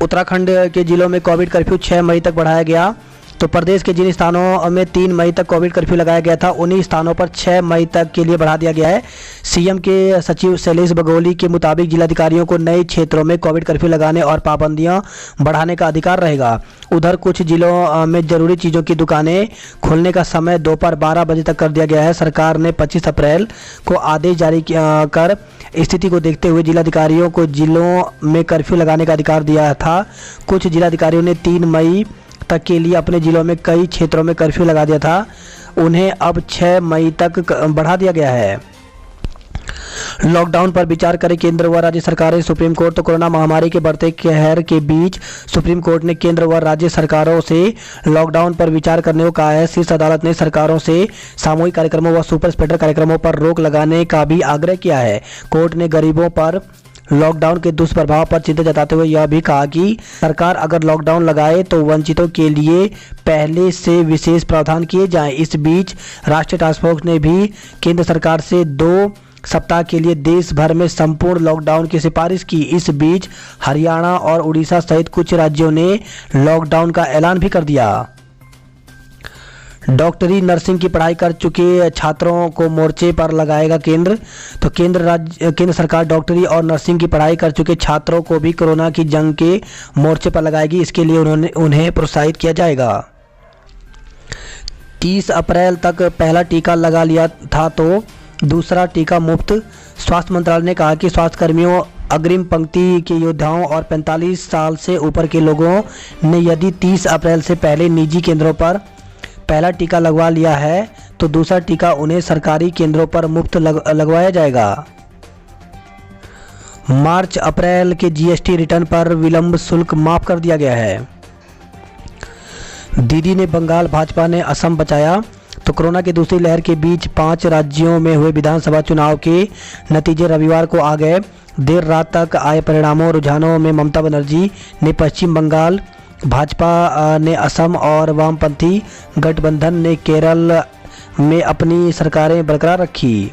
उत्तराखंड के जिलों में कोविड कर्फ्यू 6 मई तक बढ़ाया गया। तो प्रदेश के जिन स्थानों में 3 मई तक कोविड कर्फ्यू लगाया गया था उन्हीं स्थानों पर 6 मई तक के लिए बढ़ा दिया गया है। सीएम के सचिव शैलेश बगोली के मुताबिक जिलाधिकारियों को नए क्षेत्रों में कोविड कर्फ्यू लगाने और पाबंदियां बढ़ाने का अधिकार रहेगा। उधर कुछ जिलों में जरूरी चीज़ों की दुकानें खोलने का समय दोपहर 12 बजे तक कर दिया गया है। सरकार ने 25 अप्रैल को आदेश जारी कर स्थिति को देखते हुए जिलाधिकारियों को जिलों में कर्फ्यू लगाने का अधिकार दिया था। कुछ जिलाधिकारियों ने 3 मई तक के लिए अपने जिलों में कई क्षेत्रों में कर्फ्यू लगा दिया था, उन्हें अब 6 मई तक बढ़ा दिया गया है। लॉकडाउन पर विचार करें केंद्र व राज्य सरकारें, सुप्रीम कोर्ट। तो कोरोना महामारी के बढ़ते कहर के बीच सुप्रीम कोर्ट ने केंद्र व राज्य सरकारों से लॉकडाउन पर विचार करने को कहा है। शीर्ष अदालत ने सरकारों से सामूहिक कार्यक्रमों व सुपर स्प्रेडर कार्यक्रमों पर रोक लगाने का भी आग्रह किया है। कोर्ट ने गरीबों पर लॉकडाउन के दुष्प्रभाव पर चिंता जताते हुए यह भी कहा कि सरकार अगर लॉकडाउन लगाए तो वंचितों के लिए पहले से विशेष प्रावधान किए जाएं। इस बीच राष्ट्रीय टास्क फोर्स ने भी केंद्र सरकार से 2 सप्ताह के लिए देश भर में संपूर्ण लॉकडाउन की सिफारिश की। इस बीच हरियाणा और उड़ीसा सहित कुछ राज्यों ने लॉकडाउन का ऐलान भी कर दिया। डॉक्टरी नर्सिंग की पढ़ाई कर चुके छात्रों को मोर्चे पर लगाएगा केंद्र। तो केंद्र सरकार डॉक्टरी और नर्सिंग की पढ़ाई कर चुके छात्रों को भी कोरोना की जंग के मोर्चे पर लगाएगी। इसके लिए उन्हें प्रोत्साहित किया जाएगा। 30 अप्रैल तक पहला टीका लगा लिया था तो दूसरा टीका मुफ्त। स्वास्थ्य मंत्रालय ने कहा कि स्वास्थ्यकर्मियों, अग्रिम पंक्ति के योद्धाओं और 45 साल से ऊपर के लोगों ने यदि 30 अप्रैल से पहले निजी केंद्रों पर पहला टीका लगवा लिया है तो दूसरा टीका उन्हें सरकारी केंद्रों पर मुफ्त लगवाया जाएगा। मार्च अप्रैल के जीएसटी रिटर्न पर विलंब शुल्क माफ कर दिया गया है। दीदी ने बंगाल, भाजपा ने असम बचाया। तो कोरोना की दूसरी लहर के बीच 5 राज्यों में हुए विधानसभा चुनाव के नतीजे रविवार को आ गए। देर रात तक आए परिणामों रुझानों में ममता बनर्जी ने पश्चिम बंगाल, भाजपा ने असम और वामपंथी गठबंधन ने केरल में अपनी सरकारें बरकरार रखी।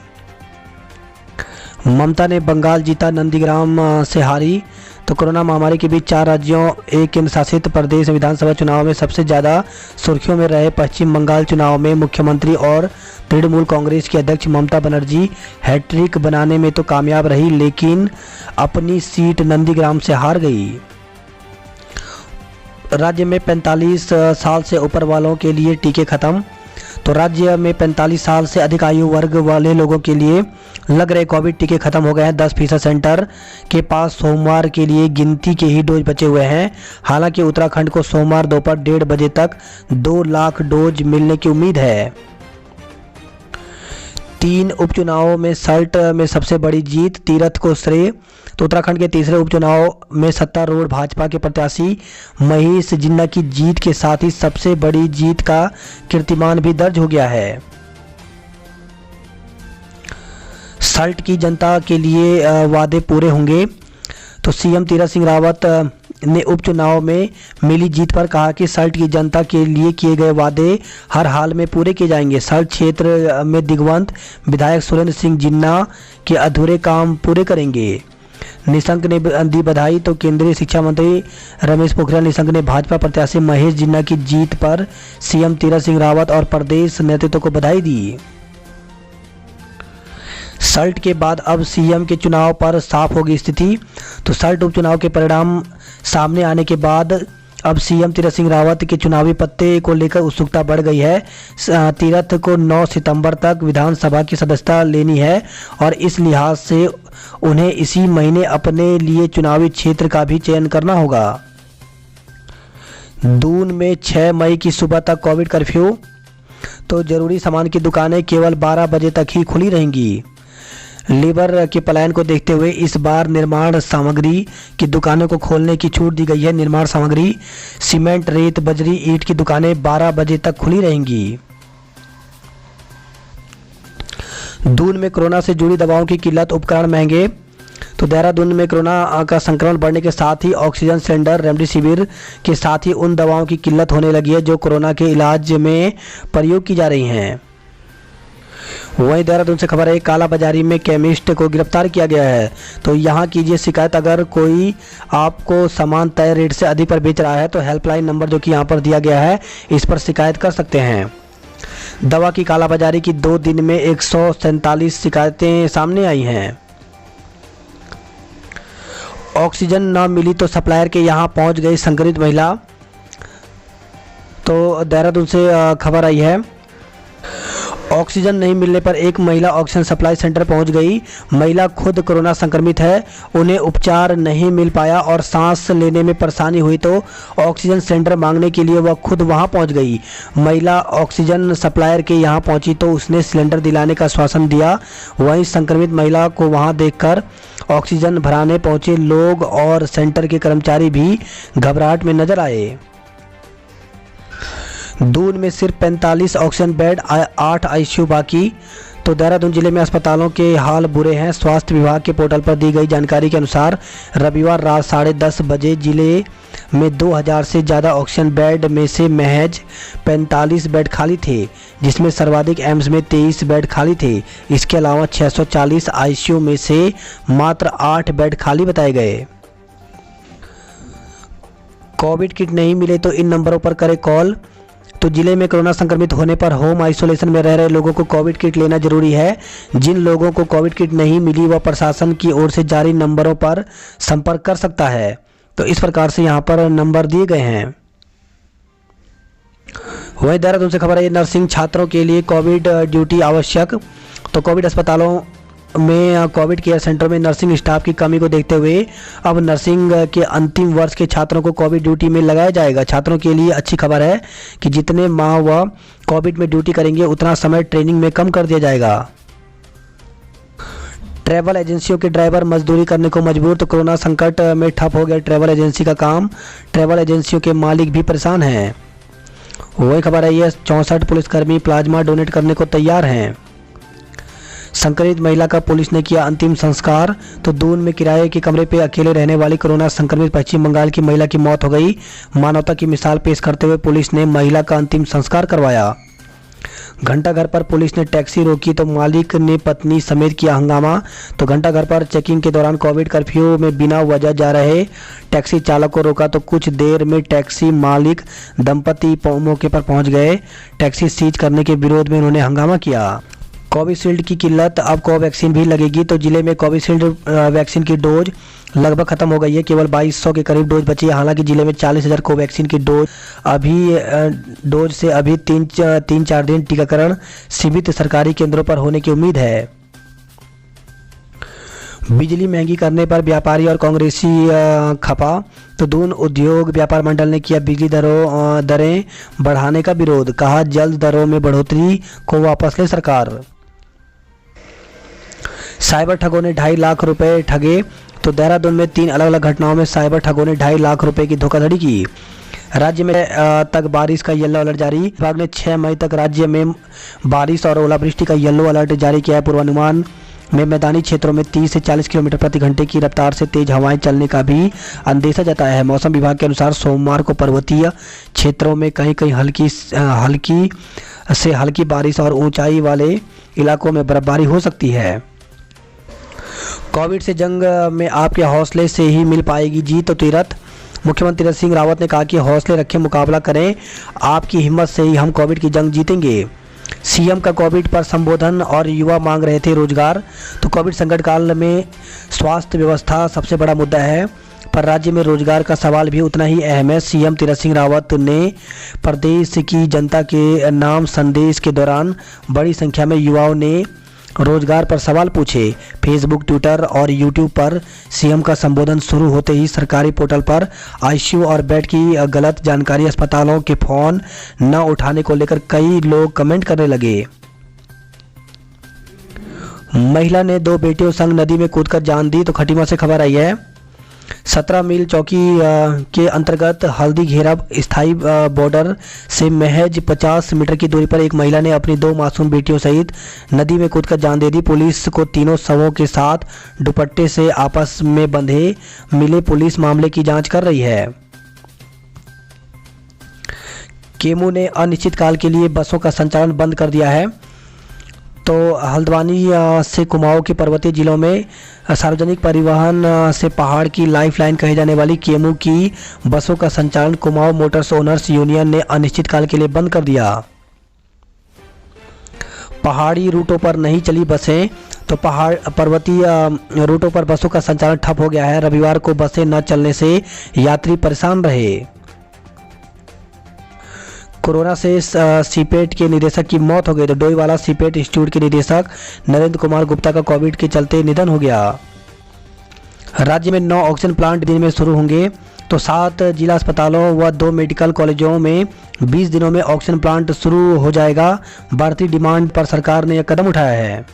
ममता ने बंगाल जीता, नंदीग्राम से हारी। तो कोरोना महामारी के बीच 4 राज्यों, 1 केंद्र शासित प्रदेश विधानसभा चुनाव में सबसे ज़्यादा सुर्खियों में रहे पश्चिम बंगाल चुनाव में मुख्यमंत्री और तृणमूल कांग्रेस की अध्यक्ष ममता बनर्जी हैट्रिक बनाने में तो कामयाब रही, लेकिन अपनी सीट नंदीग्राम से हार गई। राज्य में 45 साल से ऊपर वालों के लिए टीके खत्म। तो राज्य में 45 साल से अधिक आयु वर्ग वाले लोगों के लिए लग रहे कोविड टीके खत्म हो गए हैं। 10% सेंटर के पास सोमवार के लिए गिनती के ही डोज बचे हुए हैं। हालांकि उत्तराखंड को सोमवार दोपहर 1:30 बजे तक 2 लाख डोज मिलने की उम्मीद है। 3 उपचुनावों में सल्ट में सबसे बड़ी जीत तीरथ को श्रेय। तो उत्तराखंड के तीसरे उपचुनाव में सत्तारूढ़ भाजपा के प्रत्याशी महेश जिन्ना की जीत के साथ ही सबसे बड़ी जीत का कीर्तिमान भी दर्ज हो गया है। सल्ट की जनता के लिए वादे पूरे होंगे। तो सीएम तीरथ सिंह रावत ने उपचुनाव में मिली जीत पर कहा कि सल्ट की जनता के लिए किए गए वादे हर हाल में पूरे किए जाएंगे। सल्ट क्षेत्र में दिग्वंत विधायक सुरेंद्र सिंह जिन्ना के अधूरे काम पूरे करेंगे। निशंक ने दी बधाई। तो केंद्रीय शिक्षा मंत्री रमेश पोखरियाल निशंक ने भाजपा प्रत्याशी महेश जिन्ना की जीत पर सीएम तीरथ सिंह रावत और प्रदेश नेतृत्व को बधाई दी। सल्ट के बाद अब सीएम के चुनाव पर साफ होगी स्थिति। तो सल्ट उपचुनाव के परिणाम सामने आने के बाद अब सीएम तीरथ सिंह रावत के चुनावी पत्ते को लेकर उत्सुकता बढ़ गई है। तीरथ को 9 सितंबर तक विधानसभा की सदस्यता लेनी है और इस लिहाज से उन्हें इसी महीने अपने लिए चुनावी क्षेत्र का भी चयन करना होगा। दून में 6 मई की सुबह तक कोविड कर्फ्यू। तो जरूरी सामान की दुकानें केवल 12 बजे तक ही खुली रहेंगी। लेबर के पलायन को देखते हुए इस बार निर्माण सामग्री की दुकानों को खोलने की छूट दी गई है। निर्माण सामग्री, सीमेंट, रेत, बजरी, ईंट की दुकानें 12 बजे तक खुली रहेंगी। दून में कोरोना से जुड़ी दवाओं की किल्लत, उपकरण महंगे। तो देहरादून में कोरोना का संक्रमण बढ़ने के साथ ही ऑक्सीजन सिलेंडर, रेमडेसिविर के साथ ही उन दवाओं की किल्लत होने लगी है जो कोरोना के इलाज में प्रयोग की जा रही हैं। वहीं देहरादून से खबर है, काला बाजारी में केमिस्ट को गिरफ्तार किया गया है। तो यहाँ कीजिए शिकायत, अगर कोई आपको सामान तय रेट से अधिक पर बेच रहा है तो हेल्पलाइन नंबर जो कि यहाँ पर दिया गया है, इस पर शिकायत कर सकते हैं। दवा की कालाबाजारी की 2 दिन में 147 शिकायतें सामने आई हैं। ऑक्सीजन न मिली तो सप्लायर के यहाँ पहुँच गई संक्रमित महिला। तो देहरादून से खबर आई है, ऑक्सीजन नहीं मिलने पर एक महिला ऑक्सीजन सप्लाई सेंटर पहुंच गई। महिला खुद कोरोना संक्रमित है, उन्हें उपचार नहीं मिल पाया और सांस लेने में परेशानी हुई तो ऑक्सीजन सिलेंडर मांगने के लिए वह खुद वहां पहुंच गई। महिला ऑक्सीजन सप्लायर के यहां पहुंची तो उसने सिलेंडर दिलाने का आश्वासन दिया। वहीं संक्रमित महिला को वहां देखकर ऑक्सीजन भराने पहुंचे लोग और सेंटर के कर्मचारी भी घबराहट में नजर आए। दून में सिर्फ 45 ऑक्सीजन बेड, 8 आईसीयू बाकी। तो देहरादून जिले में अस्पतालों के हाल बुरे हैं। स्वास्थ्य विभाग के पोर्टल पर दी गई जानकारी के अनुसार रविवार रात 10:30 बजे जिले में 2000 से ज़्यादा ऑक्सीजन बेड में से महज 45 बेड खाली थे, जिसमें सर्वाधिक एम्स में 23 बेड खाली थे। इसके अलावा 640 आईसीयू में से मात्र 8 बेड खाली बताए गए। कोविड किट नहीं मिले तो इन नंबरों पर करें कॉल। तो जिले में कोरोना संक्रमित होने पर होम आइसोलेशन में रह रहे लोगों को कोविड किट लेना जरूरी है। जिन लोगों को कोविड किट नहीं मिली वह प्रशासन की ओर से जारी नंबरों पर संपर्क कर सकता है। तो इस प्रकार से यहाँ पर नंबर दिए गए हैं। वहीं देहरादून से खबर है, नर्सिंग छात्रों के लिए कोविड ड्यूटी आवश्यक। तो कोविड अस्पतालों में कोविड केयर सेंटर में नर्सिंग स्टाफ की कमी को देखते हुए अब नर्सिंग के अंतिम वर्ष के छात्रों को कोविड ड्यूटी में लगाया जाएगा। छात्रों के लिए अच्छी खबर है कि जितने माह वह कोविड में ड्यूटी करेंगे उतना समय ट्रेनिंग में कम कर दिया जाएगा। ट्रैवल एजेंसियों के ड्राइवर मजदूरी करने को मजबूर। तो कोरोना संकट में ठप हो गया ट्रैवल एजेंसी का काम। ट्रैवल एजेंसियों के मालिक भी परेशान हैं। वही खबर है, ये 64 पुलिसकर्मी प्लाज्मा डोनेट करने को तैयार हैं। संक्रमित महिला का पुलिस ने किया अंतिम संस्कार। तो दून में किराए के कमरे पे अकेले रहने वाली कोरोना संक्रमित पश्चिम बंगाल की महिला की मौत हो गई। मानवता की मिसाल पेश करते हुए पुलिस ने महिला का अंतिम संस्कार करवाया। घंटाघर पर पुलिस ने टैक्सी रोकी तो मालिक ने पत्नी समेत किया हंगामा। तो घंटाघर पर चेकिंग के दौरान कोविड कर्फ्यू में बिना वजह जा रहे टैक्सी चालक को रोका तो कुछ देर में टैक्सी मालिक दंपति मौके पर पहुंच गए। टैक्सी सीज करने के विरोध में उन्होंने हंगामा किया। कोविशील्ड की किल्लत, अब कोवैक्सीन भी लगेगी। तो जिले में कोविशील्ड वैक्सीन की डोज लगभग खत्म हो गई है, केवल 2200 के करीब डोज बची है। हालांकि जिले में 40,000 कोवैक्सीन की डोज से अभी 3-4 दिन टीकाकरण सीमित सरकारी केंद्रों पर होने की उम्मीद है। बिजली महंगी करने पर व्यापारी और कांग्रेसी खपा। तो दून उद्योग व्यापार मंडल ने किया बिजली दरें बढ़ाने का विरोध। कहा जल्द दरों में बढ़ोतरी को वापस ले सरकार। साइबर ठगों ने 2.5 लाख रुपए ठगे। तो देहरादून में 3 अलग अलग घटनाओं में साइबर ठगों ने 2.5 लाख रुपए की धोखाधड़ी की। राज्य में तक बारिश का येलो अलर्ट जारी। विभाग ने 6 मई तक राज्य में बारिश और ओलावृष्टि का येलो अलर्ट जारी किया है। पूर्वानुमान में मैदानी क्षेत्रों में 30 से 40 किलोमीटर प्रति घंटे की रफ्तार से तेज हवाएं चलने का भी अंदेशा जताया है। मौसम विभाग के अनुसार सोमवार को पर्वतीय क्षेत्रों में कहीं कहीं हल्की से हल्की बारिश और ऊंचाई वाले इलाकों में बर्फबारी हो सकती है। कोविड से जंग में आपके हौसले से ही मिल पाएगी जीत। तो तीरथ मुख्यमंत्री तीरथ सिंह रावत ने कहा कि हौसले रखें, मुकाबला करें, आपकी हिम्मत से ही हम कोविड की जंग जीतेंगे। सीएम का कोविड पर संबोधन और युवा मांग रहे थे रोजगार। तो कोविड संकट काल में स्वास्थ्य व्यवस्था सबसे बड़ा मुद्दा है, पर राज्य में रोजगार का सवाल भी उतना ही अहम है। सीएम तीरथ सिंह रावत ने प्रदेश की जनता के नाम संदेश के दौरान बड़ी संख्या में युवाओं ने रोजगार पर सवाल पूछे। फेसबुक, ट्विटर और यूट्यूब पर सीएम का संबोधन शुरू होते ही सरकारी पोर्टल पर आईसीयू और बेड की गलत जानकारी, अस्पतालों के फोन न उठाने को लेकर कई लोग कमेंट करने लगे। महिला ने 2 बेटियों संग नदी में कूदकर जान दी। तो खटीमा से खबर आई है, 17 मील चौकी के अंतर्गत हल्दी घेरा स्थायी बॉर्डर से महज 50 मीटर की दूरी पर एक महिला ने अपनी 2 मासूम बेटियों सहित नदी में कूदकर जान दे दी। पुलिस को तीनों शवों के साथ दुपट्टे से आपस में बंधे मिले। पुलिस मामले की जांच कर रही है। केमू ने अनिश्चितकाल के लिए बसों का संचालन बंद कर दिया है। तो हल्द्वानी से कुमाऊं के पर्वतीय जिलों में सार्वजनिक परिवहन से पहाड़ की लाइफलाइन कही जाने वाली केमू की बसों का संचालन कुमाऊं मोटर्स ओनर्स यूनियन ने अनिश्चितकाल के लिए बंद कर दिया। पहाड़ी रूटों पर नहीं चली बसें, तो पर्वतीय रूटों पर बसों का संचालन ठप हो गया है। रविवार को बसें न चलने से यात्री परेशान रहे। कोरोना से सीपेट के निदेशक की मौत हो गई। तो डोईवाला सीपेट इंस्टीट्यूट के निदेशक नरेंद्र कुमार गुप्ता का कोविड के चलते निधन हो गया। राज्य में 9 ऑक्सीजन प्लांट दिन में शुरू होंगे। तो 7 जिला अस्पतालों व 2 मेडिकल कॉलेजों में 20 दिनों में ऑक्सीजन प्लांट शुरू हो जाएगा। बढ़ती डिमांड पर सरकार ने यह कदम उठाया है।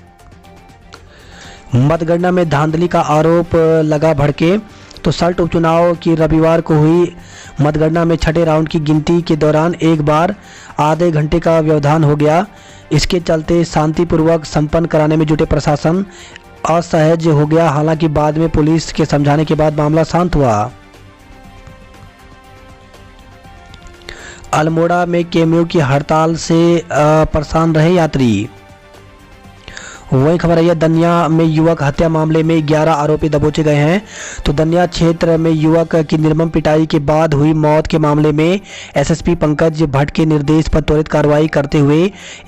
मतगणना में धांधली का आरोप लगा भड़के। तो सल्ट उपचुनाव की रविवार को हुई मतगणना में छठे राउंड की गिनती के दौरान एक बार आधे घंटे का व्यवधान हो गया। इसके चलते शांतिपूर्वक संपन्न कराने में जुटे प्रशासन असहज हो गया। हालांकि बाद में पुलिस के समझाने के बाद मामला शांत हुआ। अल्मोड़ा में केम्यू की हड़ताल से परेशान रहे यात्री। वही खबर है, दनिया में युवक हत्या मामले में 11 आरोपी दबोचे गए हैं। तो दनिया क्षेत्र में युवक की निर्मम पिटाई के बाद हुई मौत के मामले में एसएसपी पंकज भट्ट के निर्देश पर त्वरित कार्रवाई करते हुए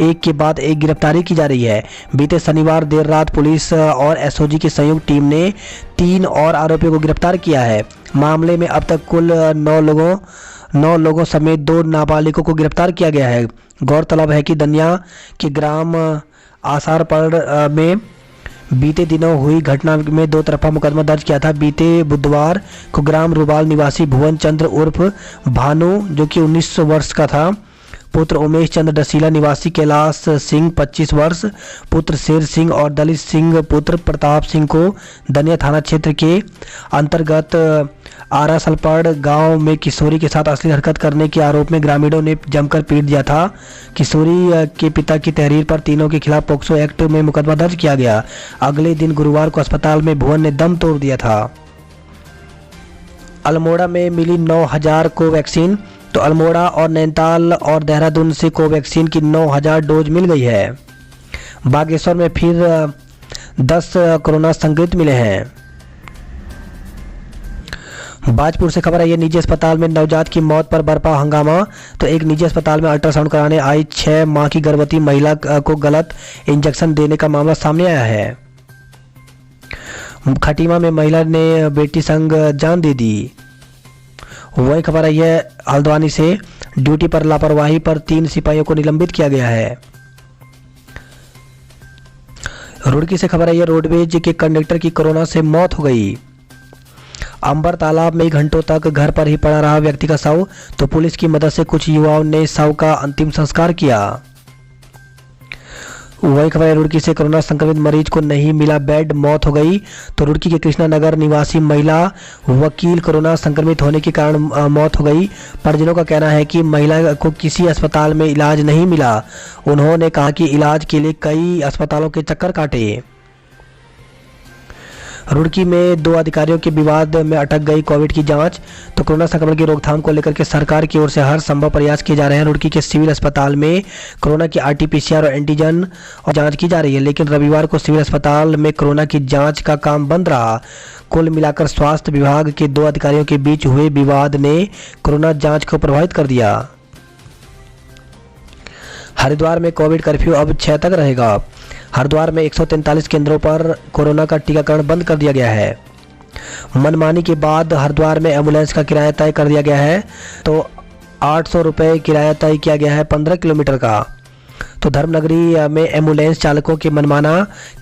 एक के बाद एक गिरफ्तारी की जा रही है। बीते शनिवार देर रात पुलिस और एसओजी की संयुक्त टीम ने 3 और आरोपियों को गिरफ्तार किया है। मामले में अब तक कुल 9 लोगों समेत 2 नाबालिगों को गिरफ्तार किया गया है। गौरतलब है कि दनिया के ग्राम आसारपड़ में बीते दिनों हुई घटना में 2 तरफा मुकदमा दर्ज किया था। बीते बुधवार को ग्राम रुबाल निवासी भुवन चंद्र उर्फ भानु, जो कि 19 वर्ष का था, पुत्र उमेश चंद्र डसीला निवासी कैलाश सिंह 25 वर्ष, पुत्र शेर सिंह और दलित सिंह पुत्र प्रताप सिंह को दनिया थाना क्षेत्र के अंतर्गत आरासलपड़ गांव में किशोरी के साथ अश्लील हरकत करने के आरोप में ग्रामीणों ने जमकर पीट दिया था। किशोरी के पिता की तहरीर पर तीनों के खिलाफ पोक्सो एक्ट में मुकदमा दर्ज किया गया। अगले दिन गुरुवार को अस्पताल में भुवन ने दम तोड़ दिया था। अल्मोड़ा में मिली 9000 कोवैक्सीन। तो अल्मोड़ा और नैनीताल और देहरादून से कोवैक्सीन की 9000 डोज मिल गई है। बागेश्वर में फिर 10 कोरोना संक्रमित मिले हैं। बाजपुर से खबर है, ये निजी अस्पताल में नवजात की मौत पर बरपा हंगामा। तो एक निजी अस्पताल में अल्ट्रासाउंड कराने आई 6 माह की गर्भवती महिला को गलत इंजेक्शन देने का मामला सामने आया है। खटीमा में महिला ने बेटी संग जान दे दी। वही खबर है, यह हल्द्वानी से ड्यूटी पर लापरवाही पर 3 सिपाहियों को निलंबित किया गया है। रुड़की से खबर है, यह रोडवेज के कंडक्टर की कोरोना से मौत हो गई। अंबर तालाब में घंटों तक घर पर ही पड़ा रहा व्यक्ति का शव। तो पुलिस की मदद से कुछ युवाओं ने शव का अंतिम संस्कार किया। वही खबर है, रुड़की से कोरोना संक्रमित मरीज को नहीं मिला बेड, मौत हो गई। तो रुड़की के कृष्णा नगर निवासी महिला वकील कोरोना संक्रमित होने के कारण मौत हो गई। परिजनों का कहना है कि महिला को किसी अस्पताल में इलाज नहीं मिला। उन्होंने कहा कि इलाज के लिए कई अस्पतालों के चक्कर काटे। रुड़की में 2 अधिकारियों के विवाद में अटक गई कोविड की जांच। तो कोरोना संक्रमण की रोकथाम को लेकर के सरकार की ओर से हर संभव प्रयास किए जा रहे हैं। रुड़की के सिविल अस्पताल में कोरोना की आरटी-पीसीआर और एंटीजन और जांच की जा रही है, लेकिन रविवार को सिविल अस्पताल में कोरोना की जांच का काम बंद रहा। कुल मिलाकर स्वास्थ्य विभाग के 2 अधिकारियों के बीच हुए विवाद ने कोरोना जाँच को प्रभावित कर दिया। हरिद्वार में कोविड कर्फ्यू अब 6 तक रहेगा। हरिद्वार में 143 केंद्रों पर कोरोना का टीकाकरण बंद कर दिया गया है। मनमानी के बाद हरिद्वार में एम्बुलेंस का किराया तय कर दिया गया है। तो 800 रुपये किराया तय किया गया है 15 किलोमीटर का। तो धर्मनगरी में एम्बुलेंस चालकों के मनमाना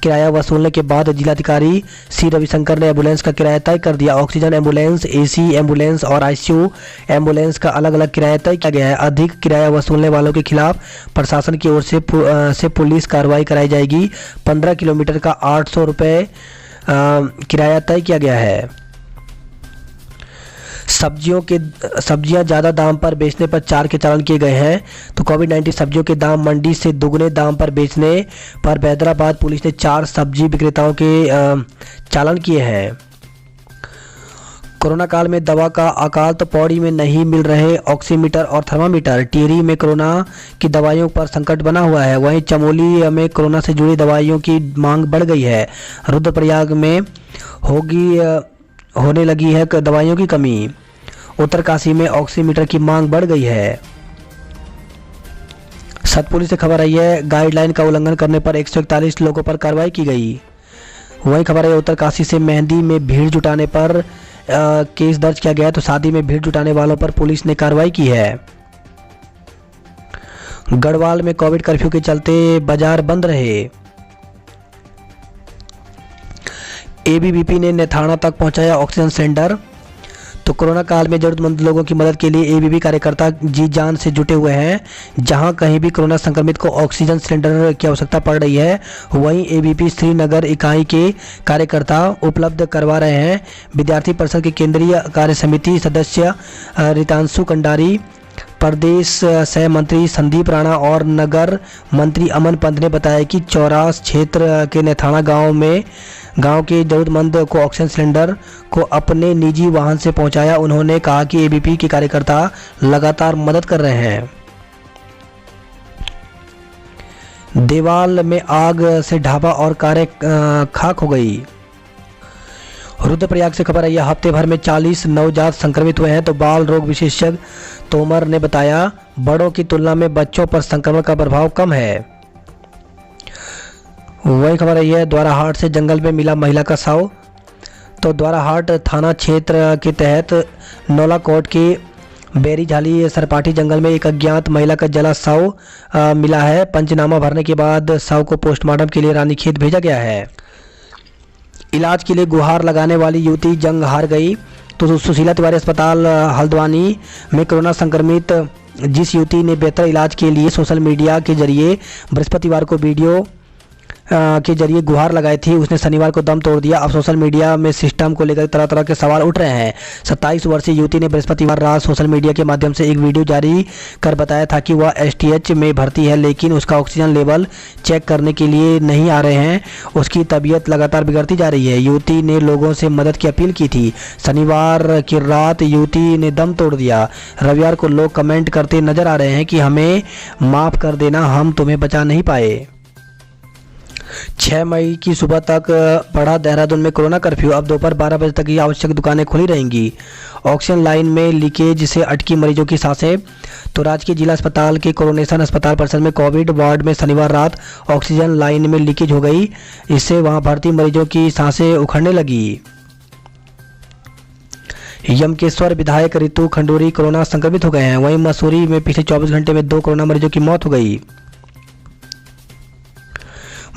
किराया वसूलने के बाद जिलाधिकारी सी रविशंकर ने एम्बुलेंस का किराया तय कर दिया। ऑक्सीजन एम्बुलेंस, एसी एम्बुलेंस और आईसीयू एम्बुलेंस का अलग अलग किराया तय किया गया है। अधिक किराया वसूलने वालों के खिलाफ प्रशासन की ओर से पुलिस कार्रवाई कराई जाएगी। 15 किलोमीटर का 800 रुपये किराया तय किया गया है। सब्जियां ज़्यादा दाम पर बेचने पर 4 के चालान किए गए हैं। तो कोविड-19 सब्जियों के दाम मंडी से दुगने दाम पर बेचने पर हैदराबाद पुलिस ने 4 सब्जी विक्रेताओं के चालान किए हैं। कोरोना काल में दवा का अकाल, तो पौड़ी में नहीं मिल रहे ऑक्सीमीटर और थर्मामीटर। टिहरी में कोरोना की दवाइयों पर संकट बना हुआ है। वहीं चमोली में कोरोना से जुड़ी दवाइयों की मांग बढ़ गई है। रुद्रप्रयाग में होने लगी है दवाइयों की कमी। उत्तरकाशी में ऑक्सीमीटर की मांग बढ़ गई है। सतपुली से खबर आई है, गाइडलाइन का उल्लंघन करने पर 141 लोगों पर कार्रवाई की गई। वहीं खबर है उत्तरकाशी से मेहंदी में भीड़ जुटाने पर केस दर्ज किया गया, तो शादी में भीड़ जुटाने वालों पर पुलिस ने कार्रवाई की है। गढ़वाल में कोविड कर्फ्यू के चलते बाजार बंद रहे। एबीवीपी ने नेथाना तक पहुंचाया ऑक्सीजन सिलेंडर। तो कोरोना काल में जरूरतमंद लोगों की मदद के लिए एबीवीपी कार्यकर्ता जी जान से जुटे हुए हैं। जहां कहीं भी कोरोना संक्रमित को ऑक्सीजन सिलेंडर की आवश्यकता पड़ रही है, वहीं एबीवीपी श्रीनगर इकाई के कार्यकर्ता उपलब्ध करवा रहे हैं। विद्यार्थी परिषद के केंद्रीय कार्य समिति सदस्य रितांशु कंडारी, प्रदेश सह मंत्री संदीप राणा और नगर मंत्री अमन पंत ने बताया कि चौरास क्षेत्र के नेथाना गांव के जरूरतमंद को ऑक्सीजन सिलेंडर को अपने निजी वाहन से पहुंचाया। उन्होंने कहा कि एबीवीपी के कार्यकर्ता लगातार मदद कर रहे हैं। देवाल में आग से ढाबा और कारें खाक हो गई। रुद्रप्रयाग से खबर आई है, हफ्ते भर में 40 नवजात संक्रमित हुए हैं। तो बाल रोग विशेषज्ञ तोमर ने बताया, बड़ों की तुलना में बच्चों पर संक्रमण का प्रभाव कम है। वही खबर आई है, द्वाराहाट से जंगल में मिला महिला का शव। तो द्वाराहाट थाना क्षेत्र के तहत नौलाकोट के बेरीझाली सरपाटी जंगल में एक अज्ञात महिला का जला शव मिला है। पंचनामा भरने के बाद शव को पोस्टमार्टम के लिए रानीखेत भेजा गया है। इलाज के लिए गुहार लगाने वाली युवती जंग हार गई। तो सुशीला तिवारी अस्पताल हल्द्वानी में कोरोना संक्रमित जिस युवती ने बेहतर इलाज के लिए सोशल मीडिया के जरिए बृहस्पतिवार को वीडियो के जरिए गुहार लगाई थी, उसने शनिवार को दम तोड़ दिया। अब सोशल मीडिया में सिस्टम को लेकर तरह तरह के सवाल उठ रहे हैं। 27 वर्षीय युवती ने बृहस्पतिवार रात सोशल मीडिया के माध्यम से एक वीडियो जारी कर बताया था कि वह एसटीएच में भर्ती है, लेकिन उसका ऑक्सीजन लेवल चेक करने के लिए नहीं आ रहे हैं। उसकी तबीयत लगातार बिगड़ती जा रही है। युवती ने लोगों से मदद की अपील की थी। शनिवार की रात युवती ने दम तोड़ दिया। रविवार को लोग कमेंट करते नजर आ रहे हैं कि हमें माफ़ कर देना, हम तुम्हें बचा नहीं पाए। 6 मई की सुबह तक बढ़ा देहरादून में कोरोना कर्फ्यू। अब दोपहर 12 बजे तक ही आवश्यक दुकानें खुली रहेंगी। ऑक्सीजन लाइन में लीकेज से अटकी मरीजों की सांसें। तो राजकीय जिला अस्पताल के कोरोनेशन अस्पताल परिसर में कोविड वार्ड में शनिवार रात ऑक्सीजन लाइन में लीकेज हो गई। इससे वहां भर्ती मरीजों की सांसें उखड़ने लगी। यमकेश्वर विधायक रितु खंडूरी कोरोना संक्रमित हो गए हैं। वहीं मसूरी में पिछले 24 घंटे में 2 कोरोना मरीजों की मौत हो गई।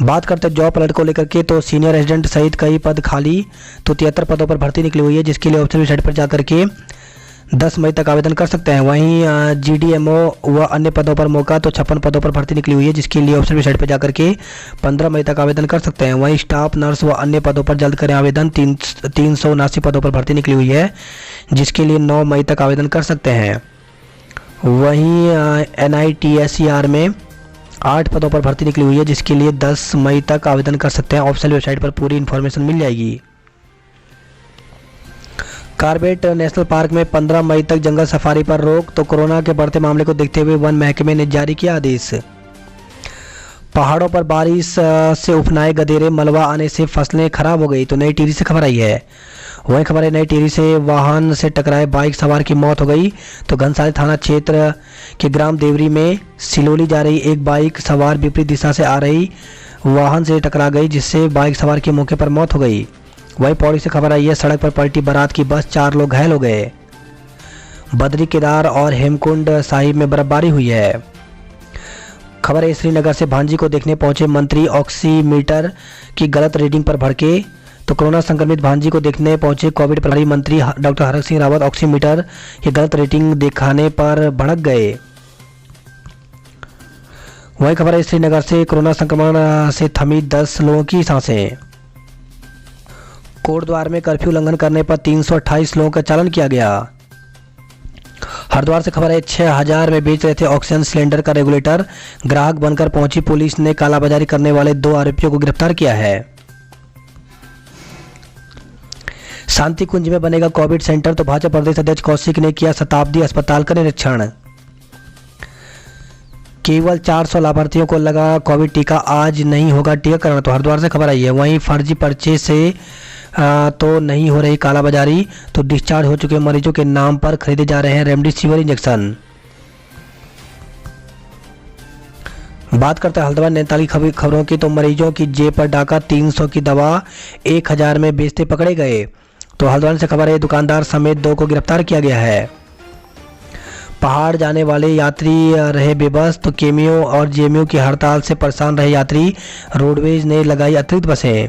बात करते हैं जॉब अलर्ट को लेकर के, तो सीनियर रेजिडेंट सहित कई पद खाली। तो 73 पदों पर भर्ती निकली हुई है, जिसके लिए ऑफिशियल वेबसाइट पर जाकर के 10 मई तक आवेदन कर सकते हैं। वहीं जीडीएमओ व अन्य पदों पर मौका, तो 56 पदों पर भर्ती निकली हुई है, जिसके लिए ऑफिशियल वेबसाइट पर जाकर के 15 मई तक आवेदन कर सकते हैं। वहीं स्टाफ नर्स व अन्य पदों पर जल्द करें आवेदन। 379 पदों पर भर्ती निकली हुई है, जिसके लिए 9 मई तक आवेदन कर सकते हैं। वहीं NITSER में 8 पदों पर भर्ती निकली हुई है, जिसके लिए 10 मई तक आवेदन कर सकते हैं। ऑफिशियल वेबसाइट पर पूरी इन्फॉर्मेशन मिल जाएगी। कार्बेट नेशनल पार्क में 15 मई तक जंगल सफारी पर रोक। तो कोरोना के बढ़ते मामले को देखते हुए वन महकमे ने जारी किया आदेश। पहाड़ों पर बारिश से उफनाए गधेरे, मलबा आने से फसलें खराब हो गई। तो नई टिहरी से खबर आई है। वहीं खबर है, नई टिहरी से वाहन से टकराए बाइक सवार की मौत हो गई। तो घनसाली थाना क्षेत्र के ग्राम देवरी में सिलोली जा रही एक बाइक सवार विपरीत दिशा से आ रही वाहन से टकरा गई, जिससे बाइक सवार की मौके पर मौत हो गई। वहीं पौड़ी से खबर आई है, सड़क पर पलटी बारात की बस, 4 लोग घायल हो गए। बद्री केदार और हेमकुंड साहिब में बर्फबारी हुई है। खबर है, श्रीनगर से भांजी को देखने पहुंचे मंत्री ऑक्सीमीटर की गलत रीडिंग पर भड़के। तो कोरोना संक्रमित भांजी को देखने पहुंचे कोविड प्रभारी मंत्री डॉक्टर हरक सिंह रावत ऑक्सीमीटर की गलत रेटिंग दिखाने पर भड़क गए। वही खबर है, श्रीनगर से कोरोना संक्रमण से थमी 10 लोगों की सांसें। कोटद्वार में कर्फ्यू उल्लंघन करने पर 328 लोगों का चालान किया गया। हरिद्वार से खबर है, 6000 में बेच रहे थे ऑक्सीजन सिलेंडर का रेगुलेटर, ग्राहक बनकर पहुंची पुलिस ने कालाबाजारी करने वाले 2 आरोपियों को गिरफ्तार किया है। शांति कुंज में बनेगा कोविड सेंटर, तो भाजपा प्रदेश अध्यक्ष कौशिक ने किया शताब्दी अस्पताल का निरीक्षण। केवल 400 लाभार्थियों को लगा कोविड टीका, आज नहीं होगा टीकाकरण, तो हरिद्वार से खबर आई है। वहीं फर्जी पर्चे से तो नहीं हो रही कालाबाजारी, तो डिस्चार्ज हो चुके मरीजों के नाम पर खरीदे जा रहे हैं रेमडेसिविर इंजेक्शन। बात करते हैं हल्द्वानी नैनीताल की खबरों की, तो मरीजों की जेब पर डाका, 300 की दवा 1000 में बेचते पकड़े गए। तो हल्द्वानी से खबर है, दुकानदार समेत 2 को गिरफ्तार किया गया है। पहाड़ जाने वाले यात्री रहे बेबस, तो केमियो और जेएमयू की हड़ताल से परेशान रहे यात्री, रोडवेज ने लगाई अतिरिक्त बसें।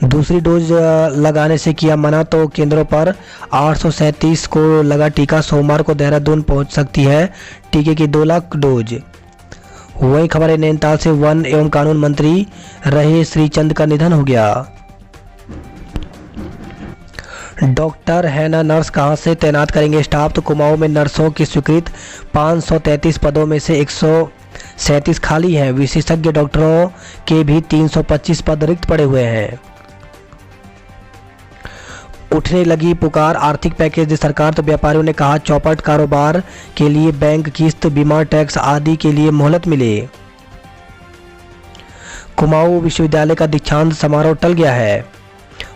दूसरी डोज लगाने से किया मना, तो केंद्रों पर 837 को लगा टीका, सोमवार को देहरादून पहुंच सकती है टीके की 2 लाख डोज। वही खबर है, नैनीताल से वन एवं कानून मंत्री रहे श्रीचंद का निधन हो गया। डॉक्टर है ना नर्स, कहां से तैनात करेंगे स्टाफ, तो कुमाऊं में नर्सों की स्वीकृत 533 पदों में से 137 खाली हैं। विशेषज्ञ डॉक्टरों के भी 325 पद रिक्त पड़े हुए हैं। उठने लगी पुकार, आर्थिक पैकेज दी सरकार, तो व्यापारियों ने कहा चौपट, कारोबार के लिए बैंक किस्त, बीमा, टैक्स आदि के लिए मोहलत मिले। कुमाऊं विश्वविद्यालय का दीक्षांत समारोह टल गया है।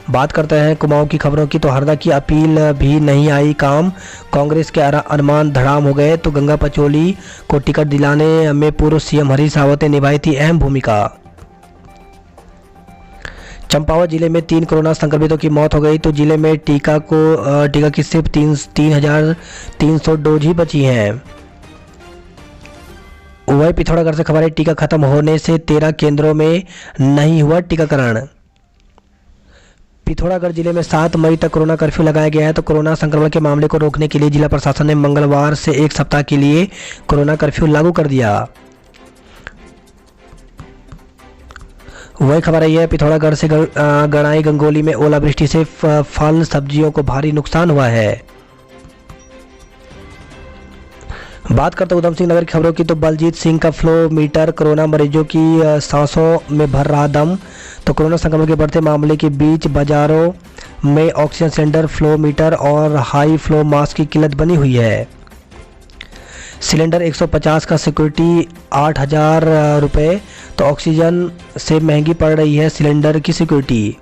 बात करते हैं कुमाऊं की खबरों की, तो हरदा की अपील भी नहीं आई काम, कांग्रेस के अनुमान धड़ाम हो गए, तो गंगा पचौली को टिकट दिलाने में पूर्व सीएम हरीश रावत ने निभाई थी अहम भूमिका। चंपावत जिले में 3 कोरोना संक्रमितों की मौत हो गई, तो जिले में टीका की सिर्फ 3,300 डोज ही बची हैं। वही पिथौरागढ़ से खबर है, टीका खत्म होने से 13 केंद्रों में नहीं हुआ टीकाकरण। पिथौरागढ़ जिले में 7 मई तक कोरोना कर्फ्यू लगाया गया है, तो कोरोना संक्रमण के मामले को रोकने के लिए जिला प्रशासन ने मंगलवार से 1 सप्ताह के लिए कोरोना कर्फ्यू लागू कर दिया। वही खबर आई है, पिथौरागढ़ से गणाई गंगोली में ओलावृष्टि से फल सब्जियों को भारी नुकसान हुआ है। बात करते उधम सिंह नगर की खबरों की, तो बलजीत सिंह का फ्लो मीटर कोरोना मरीजों की सांसों में भर रहा दम, तो कोरोना संक्रमण के बढ़ते मामले के बीच बाजारों में ऑक्सीजन सिलेंडर, फ्लो मीटर और हाई फ्लो मास्क की किल्लत बनी हुई है। सिलेंडर 150 का सिक्योरिटी 8,000 रुपये, तो ऑक्सीजन से महंगी पड़ रही है सिलेंडर की सिक्योरिटी।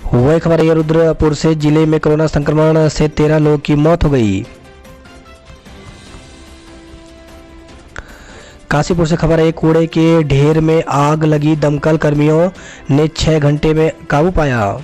वही खबर है, रुद्रपुर से जिले में कोरोना संक्रमण से 13 लोगों की मौत हो गई। काशीपुर से खबर है, कूड़े के ढेर में आग लगी, दमकल कर्मियों ने 6 घंटे में काबू पाया।